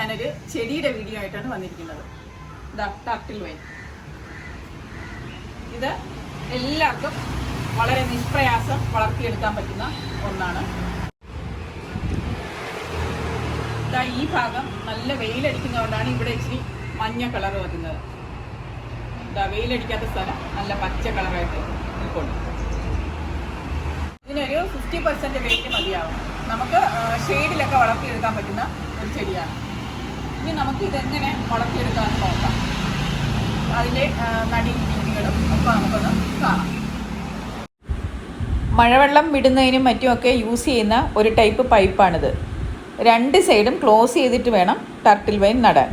ഞാനൊരു ചെടിയുടെ വീഡിയോ ആയിട്ടാണ് വന്നിരിക്കുന്നത്. Turtle wine. ഇത് എല്ലാവർക്കും വളരെ നിഷ്പ്രയാസം വളർത്തിയെടുക്കാൻ പറ്റുന്ന ഒന്നാണ്. ഈ ഭാഗം നല്ല വെയിലടിക്കുന്നതുകൊണ്ടാണ് ഇവിടെ ഇച്ചിരി മഞ്ഞ കളർ വരുന്നത്. വെയിലടിക്കാത്ത സ്ഥലം നല്ല പച്ച കളറായിട്ട് നിൽക്കുന്നു. ഇതിനൊരു 50% വെയിൽ മതിയാവും. നമുക്ക് ഷെയ്ഡിലൊക്കെ വളർത്തിയെടുക്കാൻ പറ്റുന്ന ഒരു ചെടിയാണ്. ഇനി നമുക്ക് ഇതെങ്ങനെ വളർത്തിയെടുക്കാമെന്ന് നോക്കാം. അതിൻ്റെ നടീ രീതികളും ഒക്കെ നമുക്കൊന്ന് കാണാം. മഴവെള്ളം വിടുന്നതിനും മറ്റുമൊക്കെ യൂസ് ചെയ്യുന്ന ഒരു ടൈപ്പ് പൈപ്പാണിത്. 2 സൈഡും ക്ലോസ് ചെയ്തിട്ട് വേണം ടർട്ടിൽ വൈൻ നടാൻ.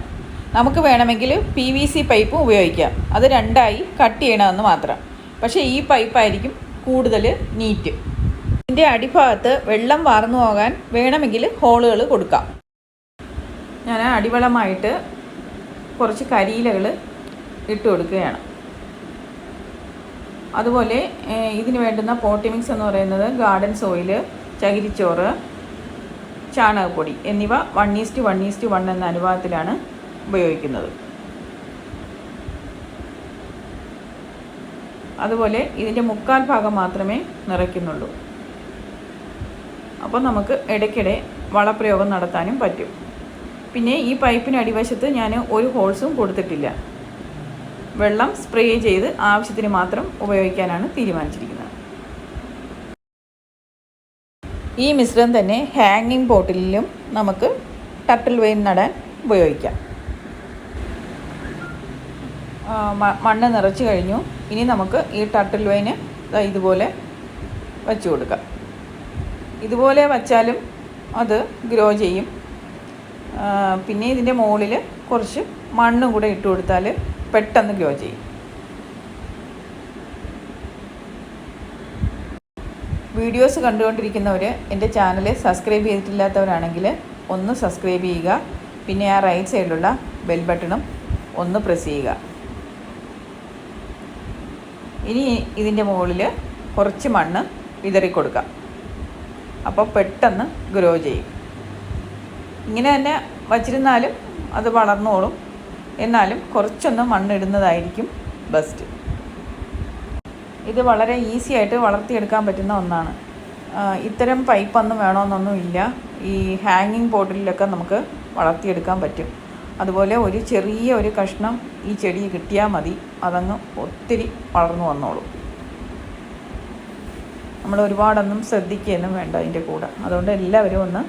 നമുക്ക് വേണമെങ്കിൽ PVC പൈപ്പും ഉപയോഗിക്കാം. അത് 2ആയി കട്ട് ചെയ്യണമെന്ന് മാത്രം. പക്ഷേ ഈ പൈപ്പായിരിക്കും കൂടുതൽ നീറ്റ്. ഇതിൻ്റെ അടിഭാഗത്ത് വെള്ളം വാർന്നു പോകാൻ വേണമെങ്കിൽ ഹോളുകൾ കൊടുക്കാം. ഞാൻ അടിവളമായിട്ട് കുറച്ച് കരിയിലകൾ ഇട്ട് കൊടുക്കുകയാണ്. അതുപോലെ ഇതിന് വേണ്ടുന്ന പോട്ടി മിക്സ് എന്ന് പറയുന്നത് ഗാർഡൻ സോയിൽ, ചകിരിച്ചോറ്, ചാണകപ്പൊടി എന്നിവ 1:1:1 എന്ന അനുപാതത്തിലാണ് ഉപയോഗിക്കുന്നത്. അതുപോലെ ഇതിൻ്റെ 1/4 ഭാഗം മാത്രമേ നിറയ്ക്കുന്നുള്ളൂ. അപ്പോൾ നമുക്ക് ഇടയ്ക്കിടെ വളപ്രയോഗം നടത്താനും പറ്റും. പിന്നെ ഈ പൈപ്പിന് അടിവശത്ത് ഞാൻ ഒരു ഹോൾസും കൊടുത്തിട്ടില്ല. വെള്ളം സ്പ്രേ ചെയ്ത് ആവശ്യത്തിന് മാത്രം ഉപയോഗിക്കാനാണ് തീരുമാനിച്ചിരിക്കുന്നത്. ഈ മിശ്രം തന്നെ ഹാങ്ങിങ് ബോട്ടിലും നമുക്ക് ടർട്ടിൽ വൈൻ നടാൻ ഉപയോഗിക്കാം. മണ്ണ് നിറച്ച് കഴിഞ്ഞു. ഇനി നമുക്ക് ഈ ടർട്ടിൽ വൈന് ഇതുപോലെ വച്ചു കൊടുക്കാം. ഇതുപോലെ വച്ചാലും അത് ഗ്രോ ചെയ്യും. പിന്നെ ഇതിൻ്റെ മുകളിൽ കുറച്ച് മണ്ണും കൂടെ ഇട്ട് കൊടുത്താൽ പെട്ടെന്ന് ഗ്രോ ചെയ്യും. വീഡിയോസ് കണ്ടുകൊണ്ടിരിക്കുന്നവർ എൻ്റെ ചാനൽ സബ്സ്ക്രൈബ് ചെയ്തിട്ടില്ലാത്തവരാണെങ്കിൽ ഒന്ന് സബ്സ്ക്രൈബ് ചെയ്യുക. പിന്നെ ആ റൈറ്റ് സൈഡിലുള്ള ബെൽ ബട്ടണും ഒന്ന് പ്രസ് ചെയ്യുക. ഇനി ഇതിൻ്റെ മുകളിൽ കുറച്ച് മണ്ണ് വിതറി കൊടുക്കാം. അപ്പോൾ പെട്ടെന്ന് ഗ്രോ ചെയ്യും. ഇങ്ങനെ തന്നെ വച്ചിരുന്നാലും അത് വളർന്നോളും. എന്നാലും കുറച്ചൊന്ന് മണ്ണിടുന്നതായിരിക്കും ബെസ്റ്റ്. ഇത് വളരെ ഈസി ആയിട്ട് വളർത്തിയെടുക്കാൻ പറ്റുന്ന ഒന്നാണ്. ഇത്തരം പൈപ്പൊന്നും വേണമെന്നൊന്നുമില്ല. ഈ ഹാങ്ങിങ് ബോട്ടിലൊക്കെ നമുക്ക് വളർത്തിയെടുക്കാൻ പറ്റും. അതുപോലെ ഒരു ചെറിയ കഷ്ണം ഈ ചെടി കിട്ടിയാൽ മതി. അതങ്ങ് ഒത്തിരി വളർന്നു വന്നോളും. നമ്മൾ ഒരുപാടൊന്നും ശ്രദ്ധിക്കുകയൊന്നും വേണ്ട അതിൻ്റെ കൂടെ. അതുകൊണ്ട് എല്ലാവരും ഒന്ന്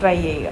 ട്രൈ ചെയ്യുക.